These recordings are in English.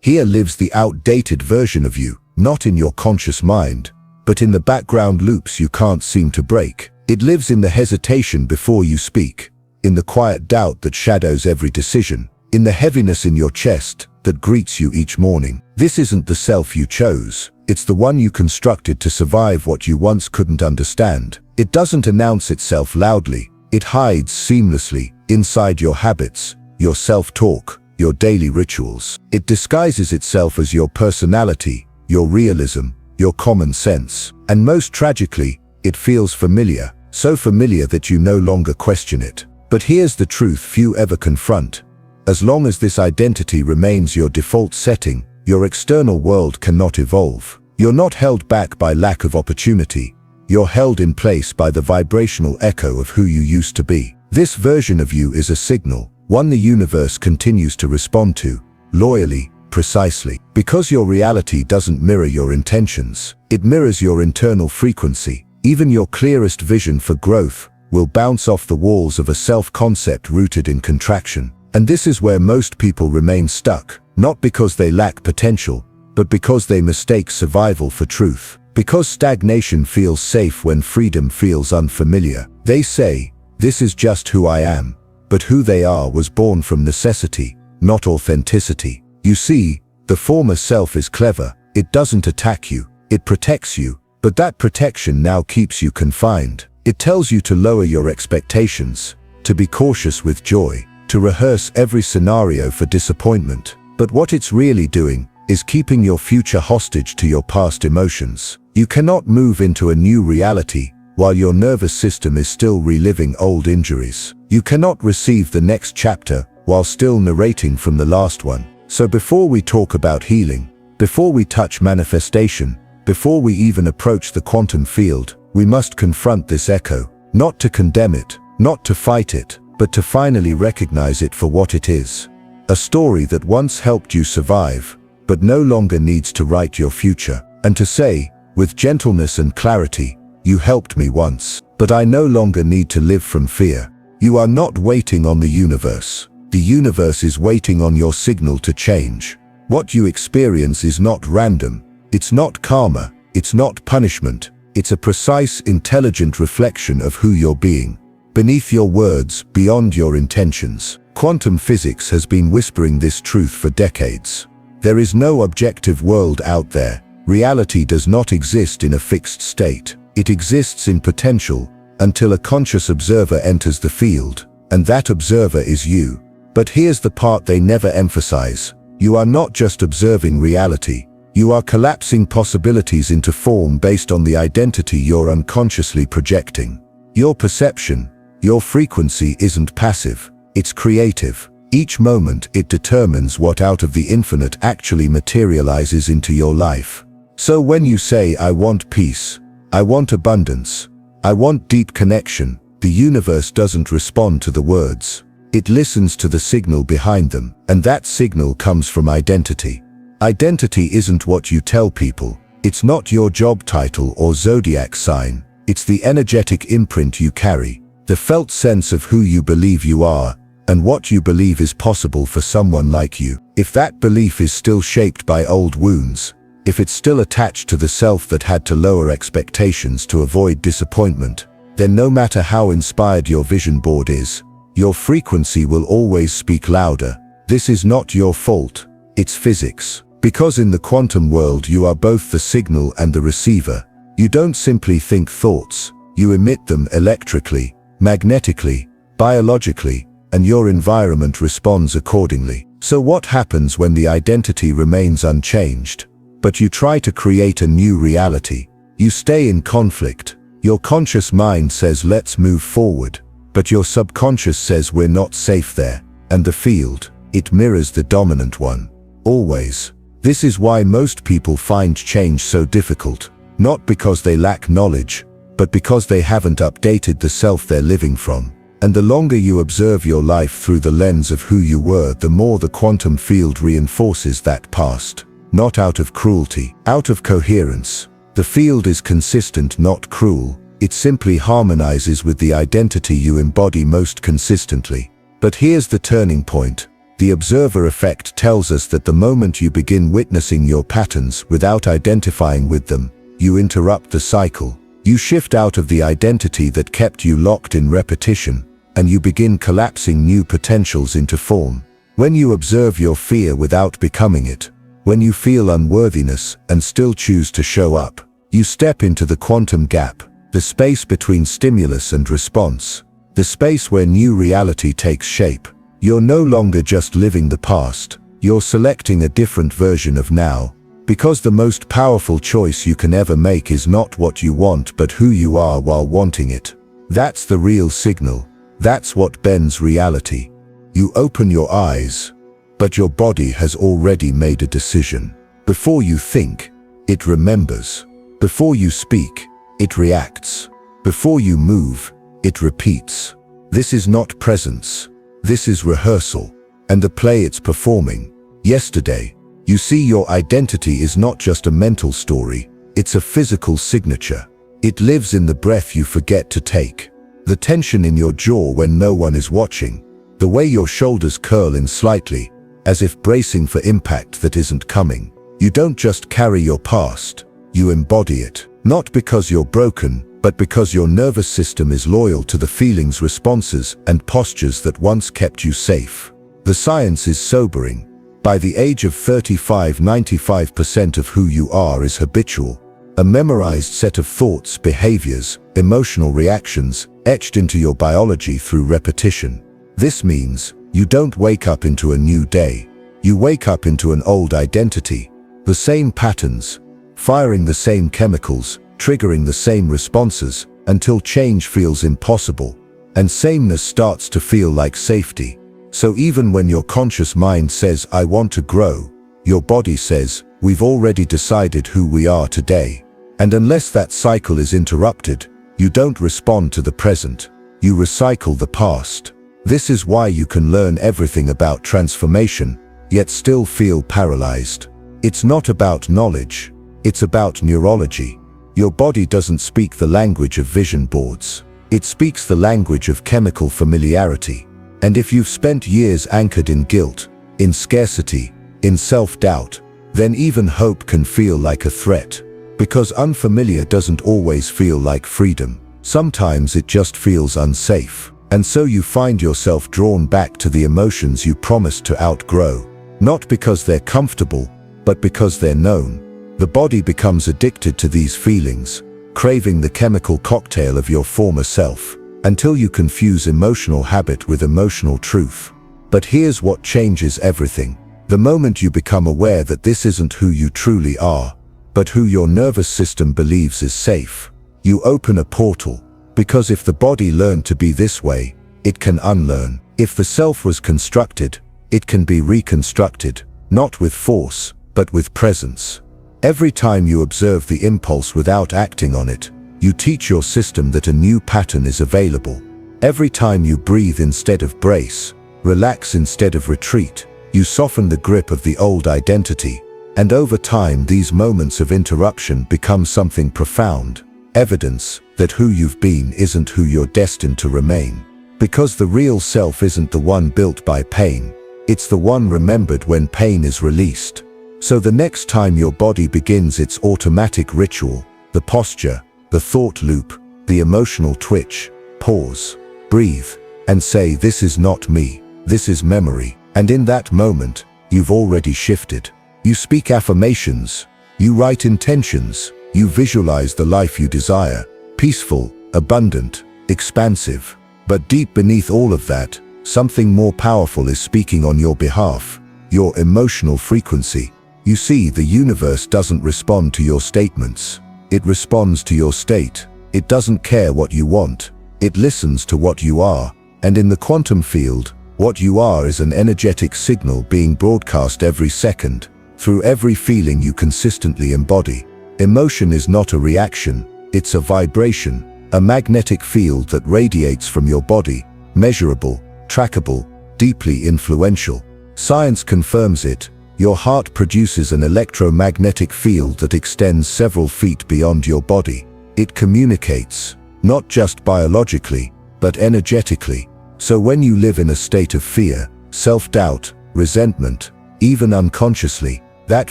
Here lives the outdated version of you, not in your conscious mind, but in the background loops you can't seem to break. It lives in the hesitation before you speak, in the quiet doubt that shadows every decision, in the heaviness in your chest that greets you each morning. This isn't the self you chose. It's the one you constructed to survive what you once couldn't understand. It doesn't announce itself loudly. It hides seamlessly inside your habits, your self-talk, your daily rituals. It disguises itself as your personality, your realism, your common sense. And most tragically, it feels familiar, so familiar that you no longer question it. But here's the truth few ever confront. As long as this identity remains your default setting, your external world cannot evolve. You're not held back by lack of opportunity. You're held in place by the vibrational echo of who you used to be. This version of you is a signal, one the universe continues to respond to, loyally, precisely. Because your reality doesn't mirror your intentions, it mirrors your internal frequency. Even your clearest vision for growth will bounce off the walls of a self-concept rooted in contraction. And this is where most people remain stuck, not because they lack potential, but because they mistake survival for truth. Because stagnation feels safe when freedom feels unfamiliar. They say, this is just who I am. But who they are was born from necessity, not authenticity. You see, the former self is clever. It doesn't attack you, it protects you. But that protection now keeps you confined. It tells you to lower your expectations, to be cautious with joy, to rehearse every scenario for disappointment. But what it's really doing is keeping your future hostage to your past emotions. You cannot move into a new reality while your nervous system is still reliving old injuries. You cannot receive the next chapter while still narrating from the last one. So before we talk about healing, before we touch manifestation, before we even approach the quantum field, we must confront this echo, not to condemn it, not to fight it, but to finally recognize it for what it is. A story that once helped you survive, but no longer needs to write your future. And to say, with gentleness and clarity, you helped me once, but I no longer need to live from fear. You are not waiting on the universe. The universe is waiting on your signal to change. What you experience is not random. It's not karma. It's not punishment. It's a precise, intelligent reflection of who you're being. Beneath your words, beyond your intentions. Quantum physics has been whispering this truth for decades. There is no objective world out there. Reality does not exist in a fixed state. It exists in potential until a conscious observer enters the field, and that observer is you. But here's the part they never emphasize. You are not just observing reality. You are collapsing possibilities into form based on the identity you're unconsciously projecting. Your perception, your frequency isn't passive, it's creative. Each moment it determines what out of the infinite actually materializes into your life. So when you say, I want peace, I want abundance, I want deep connection, the universe doesn't respond to the words. It listens to the signal behind them, and that signal comes from identity. Identity isn't what you tell people. It's not your job title or zodiac sign. It's the energetic imprint you carry, the felt sense of who you believe you are, and what you believe is possible for someone like you. If that belief is still shaped by old wounds, if it's still attached to the self that had to lower expectations to avoid disappointment, then no matter how inspired your vision board is, your frequency will always speak louder. This is not your fault, it's physics. Because in the quantum world you are both the signal and the receiver. You don't simply think thoughts, you emit them electrically, magnetically, biologically, and your environment responds accordingly. So what happens when the identity remains unchanged, but you try to create a new reality? You stay in conflict. Your conscious mind says let's move forward, but your subconscious says we're not safe there. And the field, it mirrors the dominant one. Always. This is why most people find change so difficult. Not because they lack knowledge, but because they haven't updated the self they're living from. And the longer you observe your life through the lens of who you were, the more the quantum field reinforces that past. Not out of cruelty, out of coherence. The field is consistent, not cruel. It simply harmonizes with the identity you embody most consistently. But here's the turning point. The observer effect tells us that the moment you begin witnessing your patterns without identifying with them, you interrupt the cycle. You shift out of the identity that kept you locked in repetition, and you begin collapsing new potentials into form. When you observe your fear without becoming it, when you feel unworthiness and still choose to show up, you step into the quantum gap, the space between stimulus and response, the space where new reality takes shape. You're no longer just living the past, you're selecting a different version of now, because the most powerful choice you can ever make is not what you want but who you are while wanting it. That's the real signal. That's what bends reality. You open your eyes, but your body has already made a decision. Before you think, it remembers. Before you speak, it reacts. Before you move, it repeats. This is not presence. This is rehearsal, and the play it's performing. Yesterday, you see, your identity is not just a mental story, it's a physical signature. It lives in the breath you forget to take, the tension in your jaw when no one is watching, the way your shoulders curl in slightly, as if bracing for impact that isn't coming. You don't just carry your past, you embody it, not because you're broken, but because your nervous system is loyal to the feelings, responses, and postures that once kept you safe. The science is sobering. By the age of 35, 95% of who you are is habitual, a memorized set of thoughts, behaviors, emotional reactions, etched into your biology through repetition. This means you don't wake up into a new day. You wake up into an old identity. The same patterns, firing the same chemicals, triggering the same responses, until change feels impossible, and sameness starts to feel like safety. So even when your conscious mind says, I want to grow, your body says, we've already decided who we are today. And unless that cycle is interrupted, you don't respond to the present, you recycle the past. This is why you can learn everything about transformation, yet still feel paralyzed. It's not about knowledge, it's about neurology. Your body doesn't speak the language of vision boards. It speaks the language of chemical familiarity. And if you've spent years anchored in guilt, in scarcity, in self-doubt, then even hope can feel like a threat. Because unfamiliar doesn't always feel like freedom. Sometimes it just feels unsafe. And so you find yourself drawn back to the emotions you promised to outgrow. Not because they're comfortable, but because they're known. The body becomes addicted to these feelings, craving the chemical cocktail of your former self, until you confuse emotional habit with emotional truth. But here's what changes everything. The moment you become aware that this isn't who you truly are, but who your nervous system believes is safe, you open a portal. Because if the body learned to be this way, it can unlearn. If the self was constructed, it can be reconstructed, not with force, but with presence. Every time you observe the impulse without acting on it, you teach your system that a new pattern is available. Every time you breathe instead of brace, relax instead of retreat, you soften the grip of the old identity. And over time, these moments of interruption become something profound. Evidence that who you've been isn't who you're destined to remain. Because the real self isn't the one built by pain. It's the one remembered when pain is released. So the next time your body begins its automatic ritual, the posture, the thought loop, the emotional twitch, pause, breathe, and say, this is not me, this is memory. And in that moment, you've already shifted. You speak affirmations, you write intentions, you visualize the life you desire, peaceful, abundant, expansive. But deep beneath all of that, something more powerful is speaking on your behalf, your emotional frequency. You see, the universe doesn't respond to your statements. It responds to your state. It doesn't care what you want. It listens to what you are. And in the quantum field, what you are is an energetic signal being broadcast every second, through every feeling you consistently embody. Emotion is not a reaction, it's a vibration, a magnetic field that radiates from your body, measurable, trackable, deeply influential. Science confirms it. Your heart produces an electromagnetic field that extends several feet beyond your body. It communicates, not just biologically, but energetically. So when you live in a state of fear, self-doubt, resentment, even unconsciously, that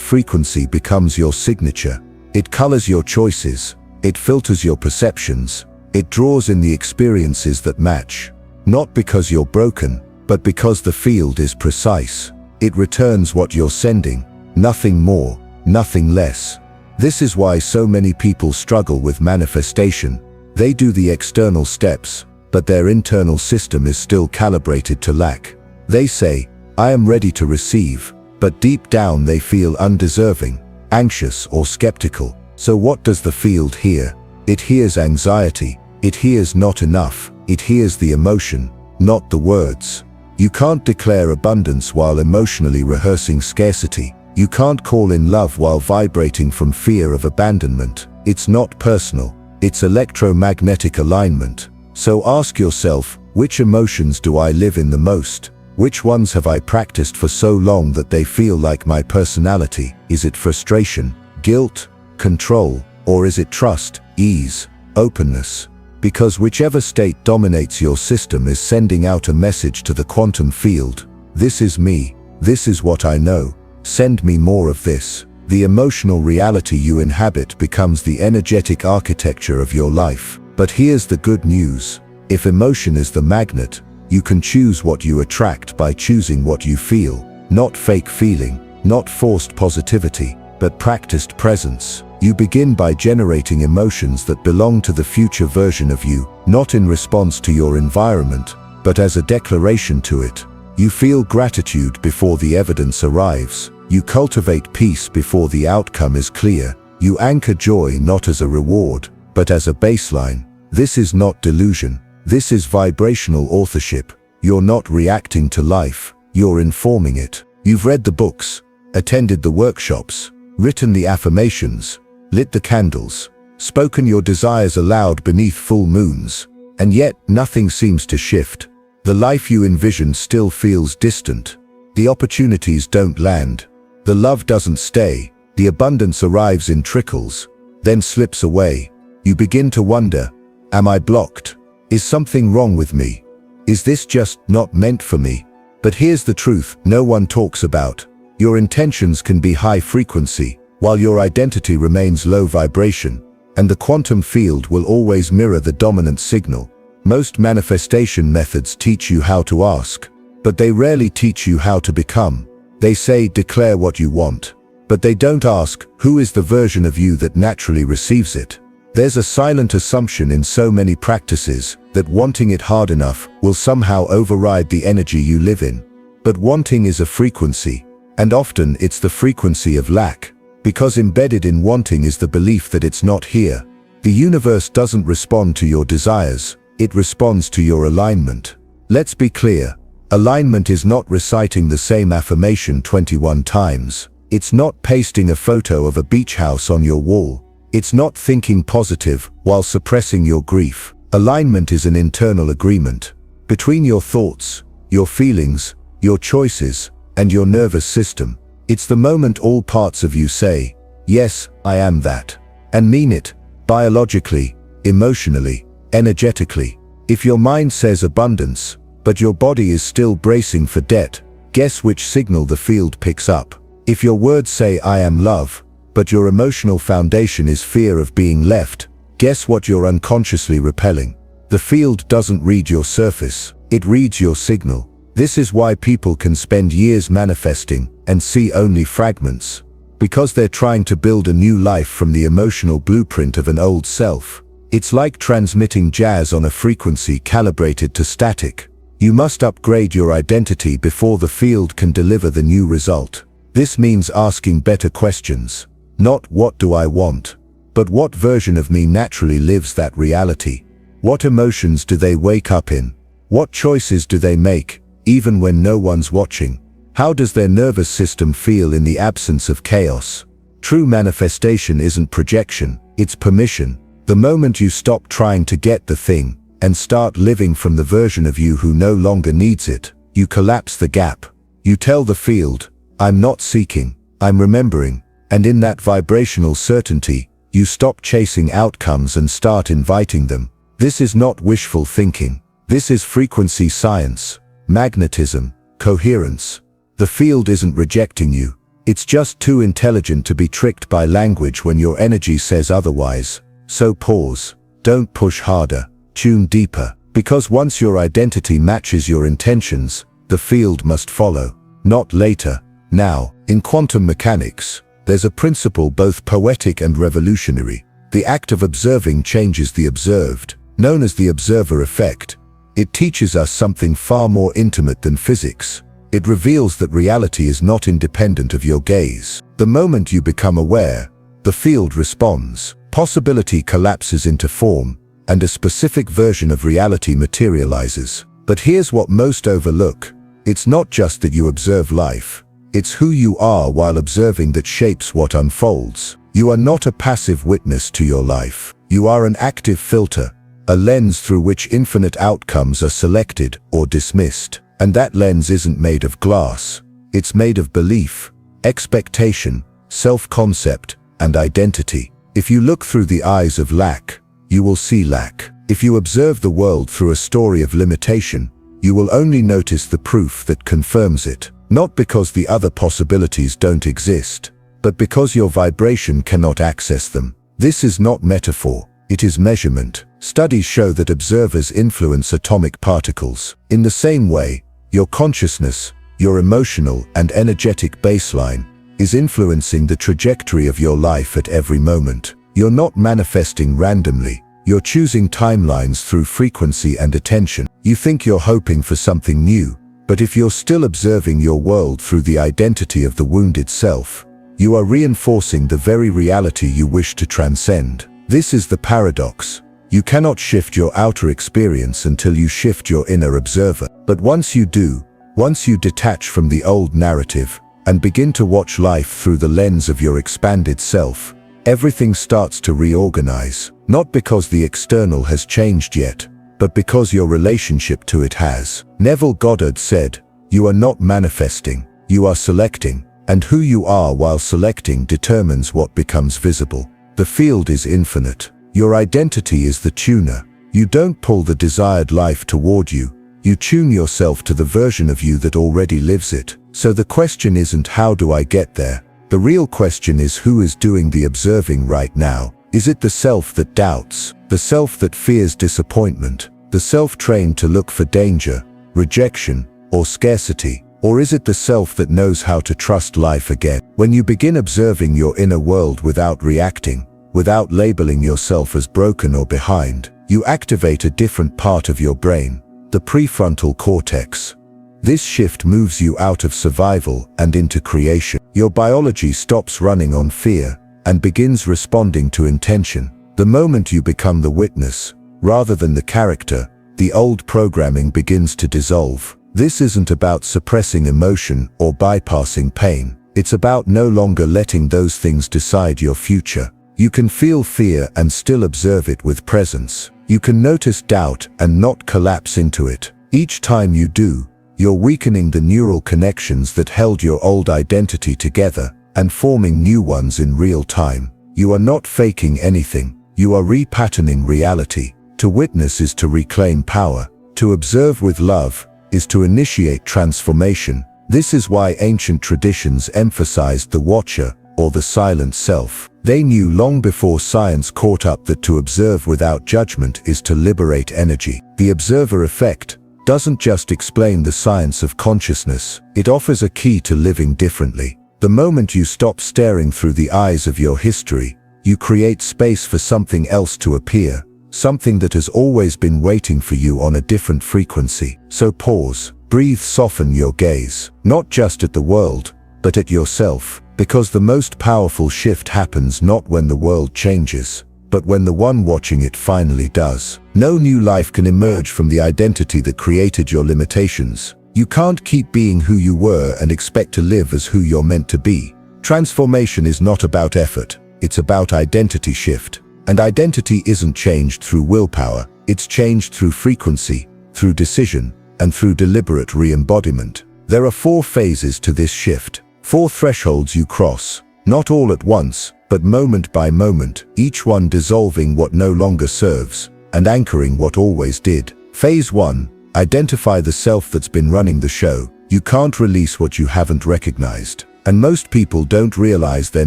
frequency becomes your signature. It colors your choices, it filters your perceptions, it draws in the experiences that match. Not because you're broken, but because the field is precise. It returns what you're sending, nothing more, nothing less. This is why so many people struggle with manifestation. They do the external steps, but their internal system is still calibrated to lack. They say, I am ready to receive, but deep down they feel undeserving, anxious or skeptical. So what does the field hear? It hears anxiety, it hears not enough, it hears the emotion, not the words. You can't declare abundance while emotionally rehearsing scarcity. You can't call in love while vibrating from fear of abandonment. It's not personal, it's electromagnetic alignment. So ask yourself, which emotions do I live in the most? Which ones have I practiced for so long that they feel like my personality? Is it frustration, guilt, control, or is it trust, ease, openness? Because whichever state dominates your system is sending out a message to the quantum field. This is me, this is what I know. Send me more of this. The emotional reality you inhabit becomes the energetic architecture of your life. But here's the good news. If emotion is the magnet, you can choose what you attract by choosing what you feel. Not fake feeling, not forced positivity, but practiced presence. You begin by generating emotions that belong to the future version of you, not in response to your environment, but as a declaration to it. You feel gratitude before the evidence arrives. You cultivate peace before the outcome is clear. You anchor joy not as a reward, but as a baseline. This is not delusion. This is vibrational authorship. You're not reacting to life, you're informing it. You've read the books, attended the workshops, written the affirmations, lit the candles, spoken your desires aloud beneath full moons, and yet nothing seems to shift. The life you envision still feels distant. The opportunities don't land. The love doesn't stay. The abundance arrives in trickles, then slips away. You begin to wonder, am I blocked? Is something wrong with me? Is this just not meant for me? But here's the truth no one talks about. Your intentions can be high frequency, while your identity remains low vibration, and the quantum field will always mirror the dominant signal. Most manifestation methods teach you how to ask, but they rarely teach you how to become. They say declare what you want, but they don't ask who is the version of you that naturally receives it. There's a silent assumption in so many practices that wanting it hard enough will somehow override the energy you live in. But wanting is a frequency, and often it's the frequency of lack, because embedded in wanting is the belief that it's not here. The universe doesn't respond to your desires, it responds to your alignment. Let's be clear, alignment is not reciting the same affirmation 21 times. It's not pasting a photo of a beach house on your wall. It's not thinking positive while suppressing your grief. Alignment is an internal agreement between your thoughts, your feelings, your choices, and your nervous system. It's the moment all parts of you say, yes, I am that, and mean it, biologically, emotionally, energetically. If your mind says abundance, but your body is still bracing for debt, guess which signal the field picks up? If your words say I am love, but your emotional foundation is fear of being left, guess what you're unconsciously repelling? The field doesn't read your surface, it reads your signal. This is why people can spend years manifesting and see only fragments, because they're trying to build a new life from the emotional blueprint of an old self. It's like transmitting jazz on a frequency calibrated to static. You must upgrade your identity before the field can deliver the new result. This means asking better questions. Not what do I want, but what version of me naturally lives that reality? What emotions do they wake up in? What choices do they make, even when no one's watching? How does their nervous system feel in the absence of chaos? True manifestation isn't projection, it's permission. The moment you stop trying to get the thing and start living from the version of you who no longer needs it, you collapse the gap. You tell the field, I'm not seeking, I'm remembering. And in that vibrational certainty, you stop chasing outcomes and start inviting them. This is not wishful thinking. This is frequency science, magnetism, coherence. The field isn't rejecting you. It's just too intelligent to be tricked by language when your energy says otherwise. So pause. Don't push harder. Tune deeper. Because once your identity matches your intentions, the field must follow. Not later. Now. In quantum mechanics, there's a principle both poetic and revolutionary. The act of observing changes the observed, known as the observer effect. It teaches us something far more intimate than physics. It reveals that reality is not independent of your gaze. The moment you become aware, the field responds. Possibility collapses into form, and a specific version of reality materializes. But here's what most overlook. It's not just that you observe life. It's who you are while observing that shapes what unfolds. You are not a passive witness to your life. You are an active filter, a lens through which infinite outcomes are selected or dismissed. And that lens isn't made of glass. It's made of belief, expectation, self-concept, and identity. If you look through the eyes of lack, you will see lack. If you observe the world through a story of limitation, you will only notice the proof that confirms it. Not because the other possibilities don't exist, but because your vibration cannot access them. This is not metaphor, it is measurement. Studies show that observers influence atomic particles. In the same way, your consciousness, your emotional and energetic baseline, is influencing the trajectory of your life at every moment. You're not manifesting randomly. You're choosing timelines through frequency and attention. You think you're hoping for something new, but if you're still observing your world through the identity of the wounded self, you are reinforcing the very reality you wish to transcend. This is the paradox. You cannot shift your outer experience until you shift your inner observer. But once you do, once you detach from the old narrative and begin to watch life through the lens of your expanded self, everything starts to reorganize. Not because the external has changed yet, but because your relationship to it has. Neville Goddard said, "You are not manifesting, you are selecting, and who you are while selecting determines what becomes visible." The field is infinite. Your identity is the tuner. You don't pull the desired life toward you. You tune yourself to the version of you that already lives it. So the question isn't how do I get there? The real question is who is doing the observing right now? Is it the self that doubts? The self that fears disappointment? The self trained to look for danger, rejection, or scarcity? Or is it the self that knows how to trust life again? When you begin observing your inner world without reacting, without labeling yourself as broken or behind, you activate a different part of your brain, the prefrontal cortex. This shift moves you out of survival and into creation. Your biology stops running on fear and begins responding to intention. The moment you become the witness, rather than the character, the old programming begins to dissolve. This isn't about suppressing emotion or bypassing pain. It's about no longer letting those things decide your future. You can feel fear and still observe it with presence. You can notice doubt and not collapse into it. Each time you do, you're weakening the neural connections that held your old identity together and forming new ones in real time. You are not faking anything. You are repatterning reality. To witness is to reclaim power. To observe with love is to initiate transformation. This is why ancient traditions emphasized the watcher or the silent self. They knew long before science caught up that to observe without judgment is to liberate energy. The observer effect doesn't just explain the science of consciousness, it offers a key to living differently. The moment you stop staring through the eyes of your history, you create space for something else to appear, something that has always been waiting for you on a different frequency. So pause, breathe, soften your gaze, not just at the world, but at yourself, because the most powerful shift happens not when the world changes, but when the one watching it finally does. No new life can emerge from the identity that created your limitations. You can't keep being who you were and expect to live as who you're meant to be. Transformation is not about effort, it's about identity shift. And identity isn't changed through willpower, it's changed through frequency, through decision, and through deliberate re-embodiment. There are 4 phases to this shift, 4 thresholds you cross, not all at once, but moment by moment, each one dissolving what no longer serves, and anchoring what always did. Phase 1. Identify the self that's been running the show. You can't release what you haven't recognized. And most people don't realize they're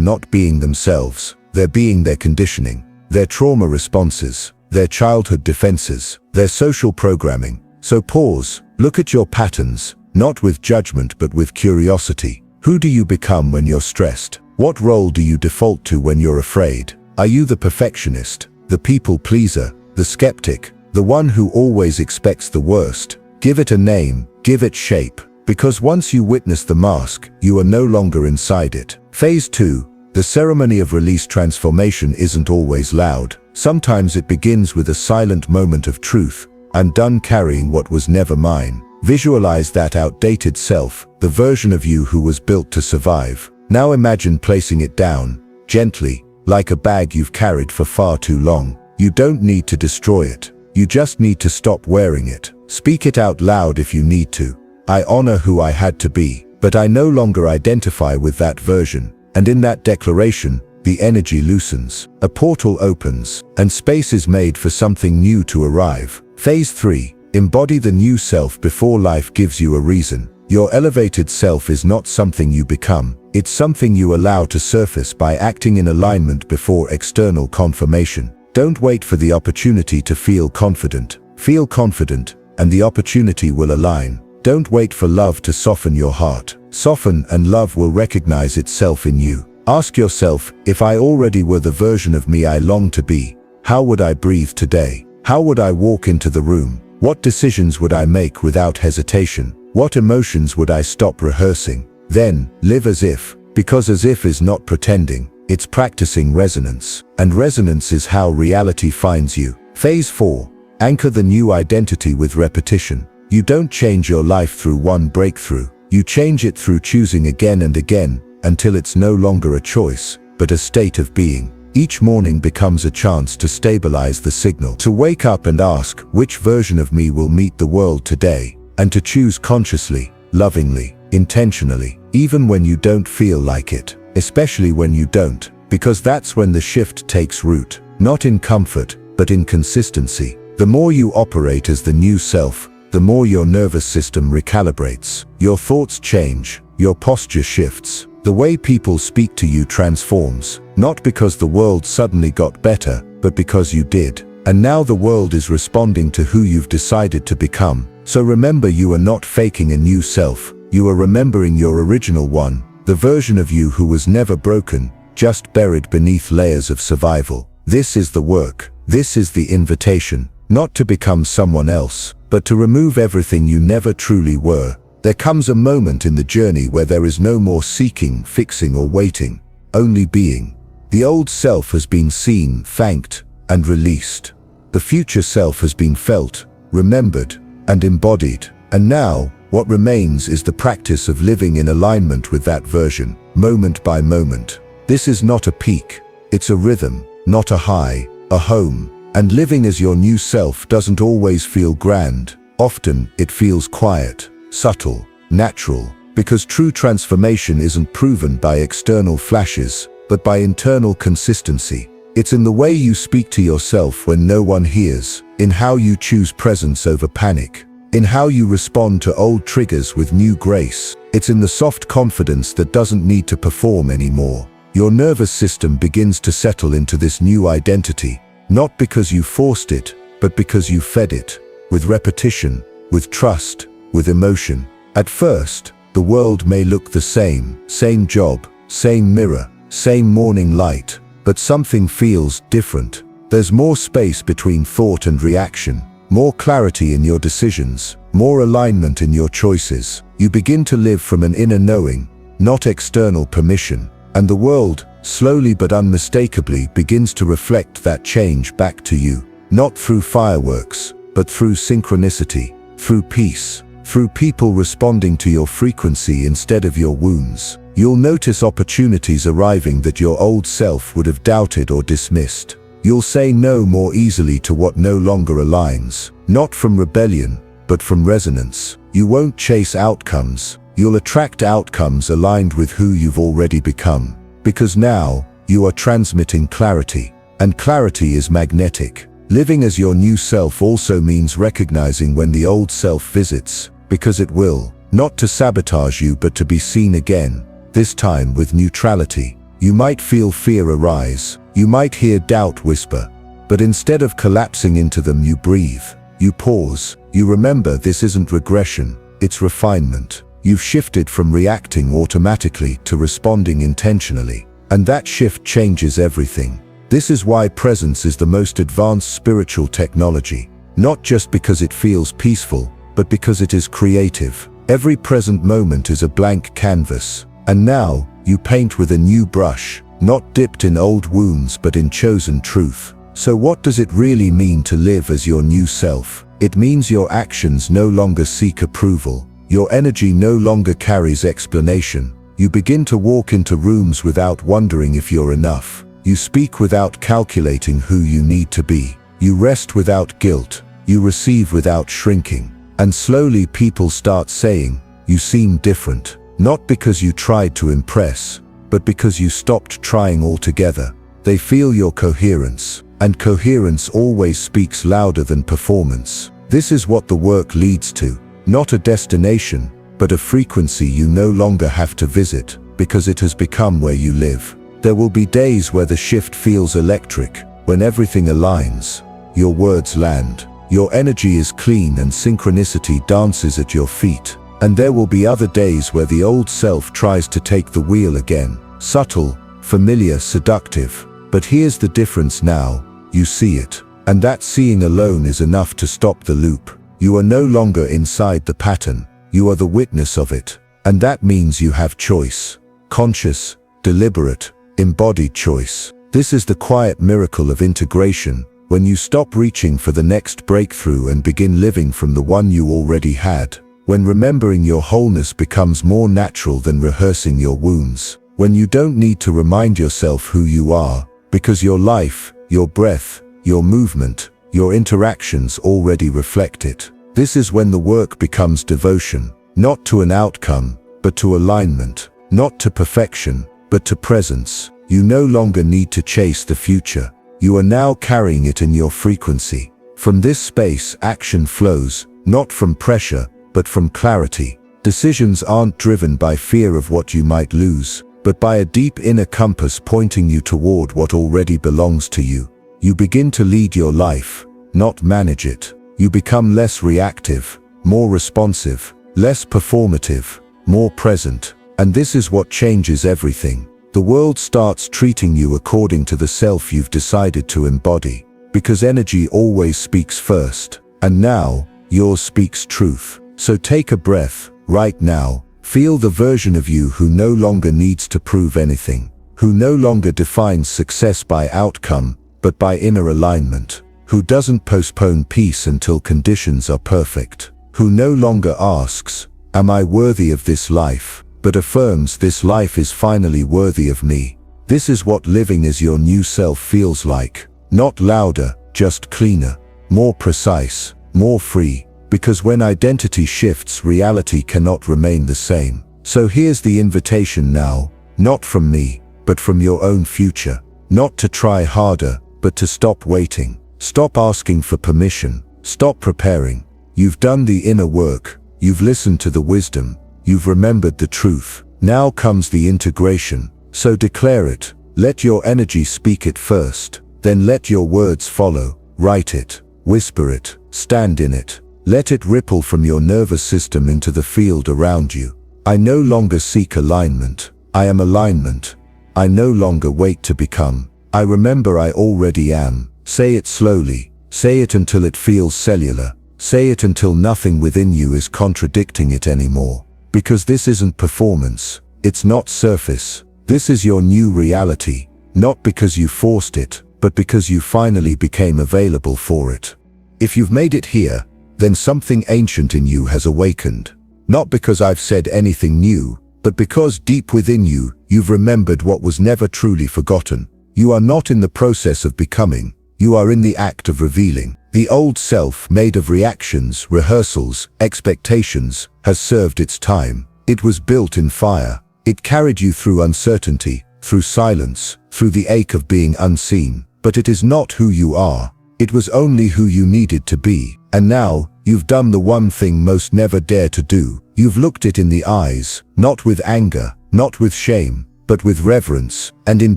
not being themselves. They're being their conditioning, their trauma responses, their childhood defenses, their social programming. So pause, look at your patterns, not with judgment but with curiosity. Who do you become when you're stressed? What role do you default to when you're afraid? Are you the perfectionist, the people pleaser, the skeptic, the one who always expects the worst? Give it a name, give it shape, because once you witness the mask, you are no longer inside it. Phase 2. The ceremony of release transformation isn't always loud. Sometimes it begins with a silent moment of truth. I'm done carrying what was never mine. Visualize that outdated self, the version of you who was built to survive. Now imagine placing it down, gently, like a bag you've carried for far too long. You don't need to destroy it. You just need to stop wearing it. Speak it out loud if you need to. I honor who I had to be, but I no longer identify with that version. And in that declaration, the energy loosens, a portal opens, and space is made for something new to arrive. Phase 3. Embody the new self before life gives you a reason. Your elevated self is not something you become. It's something you allow to surface by acting in alignment before external confirmation. Don't wait for the opportunity to feel confident. Feel confident, and the opportunity will align. Don't wait for love to soften your heart. Soften and love will recognize itself in you. Ask yourself, if I already were the version of me I long to be, how would I breathe today? How would I walk into the room? What decisions would I make without hesitation? What emotions would I stop rehearsing? Then, live as if, because as if is not pretending, it's practicing resonance. And resonance is how reality finds you. Phase 4. Anchor the new identity with repetition. You don't change your life through one breakthrough. You change it through choosing again and again, until it's no longer a choice, but a state of being. Each morning becomes a chance to stabilize the signal, to wake up and ask, which version of me will meet the world today? And to choose consciously, lovingly, intentionally, even when you don't feel like it, especially when you don't, because that's when the shift takes root, not in comfort, but in consistency. The more you operate as the new self, the more your nervous system recalibrates. Your thoughts change, your posture shifts, the way people speak to you transforms, not because the world suddenly got better, but because you did. And now the world is responding to who you've decided to become. So remember, you are not faking a new self, you are remembering your original one, the version of you who was never broken, just buried beneath layers of survival. This is the work, this is the invitation, not to become someone else, but to remove everything you never truly were. There comes a moment in the journey where there is no more seeking, fixing, or waiting, only being. The old self has been seen, thanked, and released. The future self has been felt, remembered, and embodied. And now, what remains is the practice of living in alignment with that version, moment by moment. This is not a peak, it's a rhythm, not a high, a home. And living as your new self doesn't always feel grand. Often, it feels quiet, subtle, natural, because true transformation isn't proven by external flashes, but by internal consistency. It's in the way you speak to yourself when no one hears, in how you choose presence over panic, in how you respond to old triggers with new grace. It's in the soft confidence that doesn't need to perform anymore. Your nervous system begins to settle into this new identity, not because you forced it, but because you fed it, with repetition, with trust, with emotion. At first, the world may look the same job, same mirror, same morning light, but something feels different. There's more space between thought and reaction, more clarity in your decisions, more alignment in your choices. You begin to live from an inner knowing, not external permission, and the world, slowly but unmistakably, begins to reflect that change back to you, not through fireworks, but through synchronicity, through peace, through people responding to your frequency instead of your wounds. You'll notice opportunities arriving that your old self would have doubted or dismissed. You'll say no more easily to what no longer aligns, not from rebellion, but from resonance. You won't chase outcomes, you'll attract outcomes aligned with who you've already become. Because now, you are transmitting clarity, and clarity is magnetic. Living as your new self also means recognizing when the old self visits, because it will. not to sabotage you but to be seen again, this time with neutrality. You might feel fear arise, you might hear doubt whisper, but instead of collapsing into them you breathe, you pause, you remember this isn't regression, it's refinement. You've shifted from reacting automatically to responding intentionally, and that shift changes everything. This is why presence is the most advanced spiritual technology, not just because it feels peaceful, but because it is creative. Every present moment is a blank canvas, and now, you paint with a new brush, not dipped in old wounds but in chosen truth. So what does it really mean to live as your new self? It means your actions no longer seek approval. Your energy no longer carries explanation. You begin to walk into rooms without wondering if you're enough. You speak without calculating who you need to be. You rest without guilt. You receive without shrinking. And slowly people start saying, "You seem different." Not because you tried to impress, but because you stopped trying altogether. They feel your coherence, and coherence always speaks louder than performance. This is what the work leads to, not a destination, but a frequency you no longer have to visit, because it has become where you live. There will be days where the shift feels electric, when everything aligns, your words land, your energy is clean and synchronicity dances at your feet. And there will be other days where the old self tries to take the wheel again. Subtle, familiar, seductive. But here's the difference now, you see it. And that seeing alone is enough to stop the loop. You are no longer inside the pattern, you are the witness of it. And that means you have choice. Conscious, deliberate, embodied choice. This is the quiet miracle of integration, when you stop reaching for the next breakthrough and begin living from the one you already had. When remembering your wholeness becomes more natural than rehearsing your wounds. When you don't need to remind yourself who you are, because your life, your breath, your movement, your interactions already reflect it. This is when the work becomes devotion, not to an outcome, but to alignment, not to perfection, but to presence. You no longer need to chase the future. You are now carrying it in your frequency. From this space, action flows, not from pressure, but from clarity. Decisions aren't driven by fear of what you might lose, but by a deep inner compass pointing you toward what already belongs to you. You begin to lead your life, not manage it. You become less reactive, more responsive, less performative, more present. And this is what changes everything. The world starts treating you according to the self you've decided to embody. Because energy always speaks first. And now, yours speaks truth. So take a breath, right now. Feel the version of you who no longer needs to prove anything. Who no longer defines success by outcome, but by inner alignment. Who doesn't postpone peace until conditions are perfect. Who no longer asks, "Am I worthy of this life?" but affirms, "This life is finally worthy of me." This is what living as your new self feels like. Not louder, just cleaner. More precise, more free. Because when identity shifts, reality cannot remain the same. So here's the invitation now, not from me, but from your own future. Not to try harder, but to stop waiting. Stop asking for permission. Stop preparing. You've done the inner work. You've listened to the wisdom. You've remembered the truth. Now comes the integration. So declare it. Let your energy speak it first. Then let your words follow. Write it. Whisper it. Stand in it. Let it ripple from your nervous system into the field around you. I no longer seek alignment. I am alignment. I no longer wait to become. I remember I already am. Say it slowly. Say it until it feels cellular. Say it until nothing within you is contradicting it anymore. Because this isn't performance. It's not surface. This is your new reality. Not because you forced it, but because you finally became available for it. If you've made it here, then something ancient in you has awakened. Not because I've said anything new, but because deep within you, you've remembered what was never truly forgotten. You are not in the process of becoming, you are in the act of revealing. The old self, made of reactions, rehearsals, expectations, has served its time. It was built in fire. It carried you through uncertainty, through silence, through the ache of being unseen. But it is not who you are. It was only who you needed to be. And now, You've done the one thing most never dare to do. You've looked it in the eyes, not with anger, not with shame, but with reverence, and in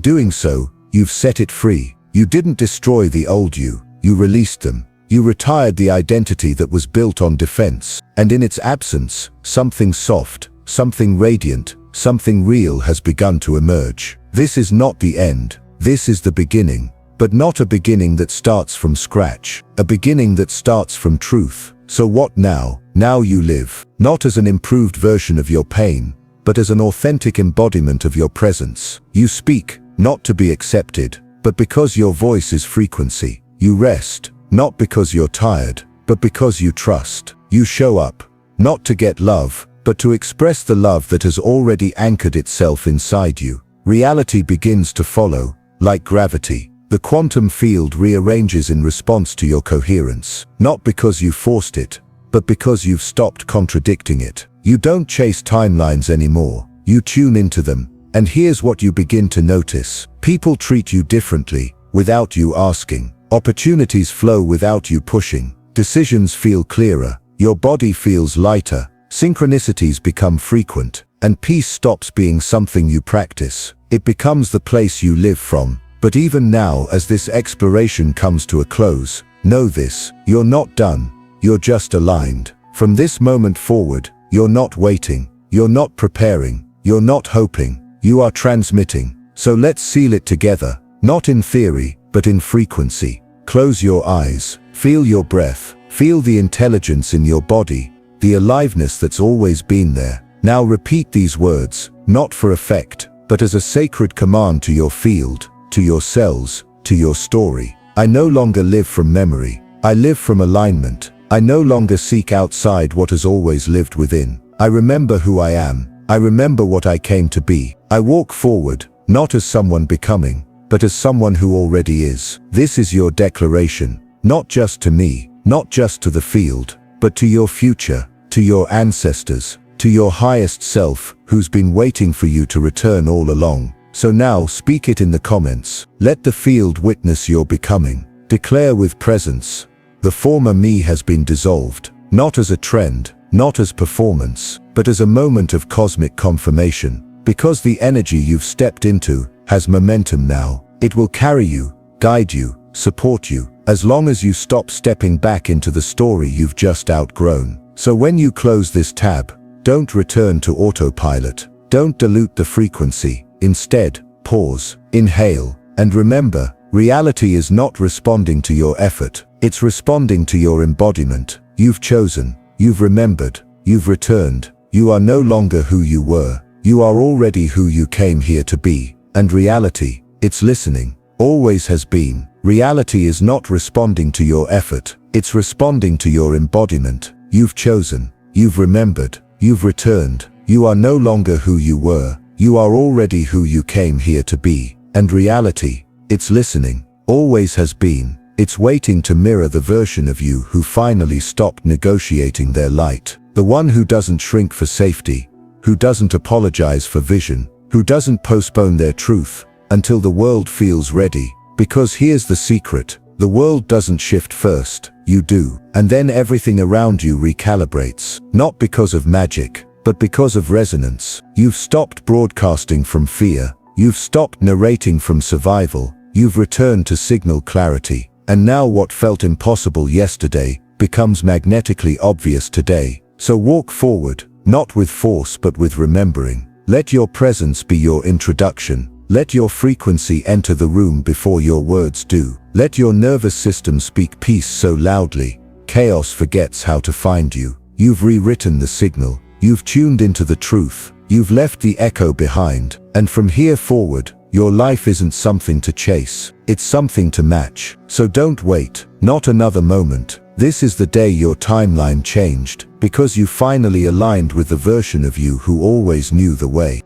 doing so, you've set it free. You didn't destroy the old you released them. You retired the identity that was built on defense, and in its absence, something soft, something radiant, something real has begun to emerge. This is not the end, this is the beginning, but not a beginning that starts from scratch, a beginning that starts from truth. So what now? Now you live, not as an improved version of your pain, but as an authentic embodiment of your presence. You speak, not to be accepted, but because your voice is frequency. You rest, not because you're tired, but because you trust. You show up, not to get love, but to express the love that has already anchored itself inside you. Reality begins to follow, like gravity. The quantum field rearranges in response to your coherence, not because you forced it, but because you've stopped contradicting it. You don't chase timelines anymore, you tune into them, and here's what you begin to notice. People treat you differently, without you asking. Opportunities flow without you pushing. Decisions feel clearer, your body feels lighter, synchronicities become frequent, and peace stops being something you practice. It becomes the place you live from. But even now, as this exploration comes to a close, know this: you're not done, you're just aligned. From this moment forward, you're not waiting, you're not preparing, you're not hoping, you are transmitting. So let's seal it together, not in theory, but in frequency. Close your eyes, feel your breath, feel the intelligence in your body, the aliveness that's always been there. Now repeat these words, not for effect, but as a sacred command to your field, to your cells, to your story. I no longer live from memory. I live from alignment. I no longer seek outside what has always lived within. I remember who I am. I remember what I came to be. I walk forward, not as someone becoming, but as someone who already is. This is your declaration, not just to me, not just to the field, but to your future, to your ancestors, to your highest self, who's been waiting for you to return all along. So now speak it in the comments. Let the field witness your becoming. Declare with presence, the former me has been dissolved, not as a trend, not as performance, but as a moment of cosmic confirmation. Because the energy you've stepped into has momentum now. It will carry you, guide you, support you, as long as you stop stepping back into the story you've just outgrown. So when you close this tab, don't return to autopilot. Don't dilute the frequency. Instead, pause, inhale, and remember, reality is not responding to your effort, it's responding to your embodiment. You've chosen, you've remembered, you've returned. You are no longer who you were, you are already who you came here to be. And reality, it's listening, always has been. Reality is not responding to your effort, it's responding to your embodiment. You've chosen, you've remembered, you've returned. You are no longer who you were. You are already who you came here to be. And reality, it's listening, always has been. It's waiting to mirror the version of you who finally stopped negotiating their light. The one who doesn't shrink for safety, who doesn't apologize for vision, who doesn't postpone their truth until the world feels ready. Because here's the secret, the world doesn't shift first, you do. And then everything around you recalibrates, not because of magic, but because of resonance. You've stopped broadcasting from fear. You've stopped narrating from survival. You've returned to signal clarity. And now what felt impossible yesterday becomes magnetically obvious today. So walk forward, not with force but with remembering. Let your presence be your introduction. Let your frequency enter the room before your words do. Let your nervous system speak peace so loudly, chaos forgets how to find you. You've rewritten the signal. You've tuned into the truth, you've left the echo behind, and from here forward, your life isn't something to chase, it's something to match. So don't wait, not another moment. This is the day your timeline changed, because you finally aligned with the version of you who always knew the way.